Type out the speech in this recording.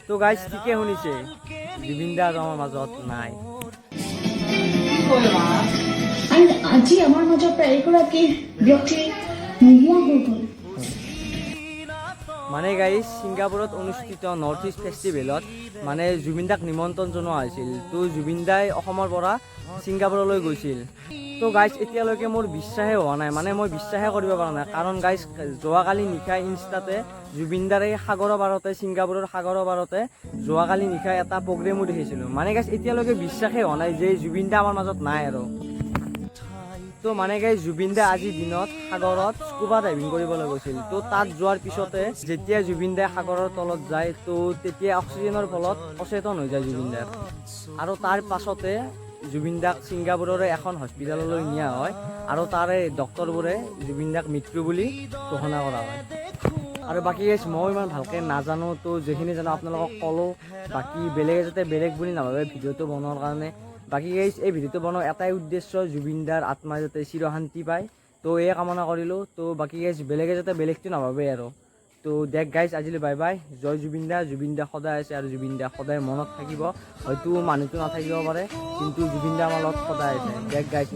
তো গাইজ ঠিকে শুনিছে, জুবিন দা আমাৰ মাজত নাই। আজি আমাৰ মাজত এগৰাকী ব্যক্তি নোহোৱা হৈ গ'ল। মানে গাইজ ছিংগাপুৰত অনুষ্ঠিত নৰ্থ ইষ্ট ফেষ্টিভেলত মানে জুবিন দাক নিমন্ত্ৰণ জনোৱা হৈছিল। তো জুবিন দাই অসমৰ পৰা ছিংগাপুৰলৈ গৈছিল। তো গাইজ এতিয়ালৈকে মোৰ বিশ্বাসে হোৱা নাই, মানে মই বিশ্বাসে কৰিব পৰা নাই। কাৰণ গাইজ যোৱাকালি নিশা ইনষ্টাতে জুবিন দাৰ এই সাগৰৰ পাৰতে, ছিংগাপুৰৰ সাগৰৰ পাৰতে যোৱাকালি নিশা এটা প্ৰগ্ৰেমো দেখিছিলোঁ। মানে গাইজ এতিয়ালৈকে বিশ্বাসে হোৱা নাই যে জুবিন দা আমাৰ মাজত নাই আৰু। তো মানে গাইজ জুবিন দা আজিৰ দিনত সাগৰত স্কুবা ডাইভিং কৰিবলৈ গৈছিল। তো তাত যোৱাৰ পিছতে যেতিয়া জুবিন দাই সাগৰৰ তলত যায়, তো তেতিয়া অক্সিজেনৰ ফলত অচেতন হৈ যায় জুবিন দাৰ। আৰু তাৰ পাছতে জুবিন দাক ছিংগাপুৰৰে এখন হস্পিটেললৈ নিয়া হয় আৰু তাৰে ডক্টৰবোৰে জুবিন দাক মৃত্যু বুলি ঘোষণা কৰা হয়। আৰু বাকী গাইজ মই ইমান ভালকৈ নাজানো, তো যিখিনি জানো আপোনালোকক ক'লোঁ। বাকী বেলেগে যাতে বেলেগ বুলি নাভাবে ভিডিঅ'টো বনোৱাৰ কাৰণে। বাকী গাইজ এই ভিডিঅ'টো বনোৱাৰ এটাই উদ্দেশ্য, জুবিন দাৰ আত্মাই যাতে চিৰশান্তি পায়, তো এই কামনা কৰিলোঁ। তো বাকী গাইজ বেলেগে যাতে বেলেগটো নাভাবে আৰু। তো দেখ গাইজ আজিলৈ বাই বাই। জয় জুবিন দা। জুবিন দা সদায় আছে আৰু জুবিন দা সদায় মনত থাকিব। হয়তো মানুহটো নাথাকিব পাৰে, কিন্তু জুবিন দা আমাৰ লগত সদায় আছে। দেখ গাইজ।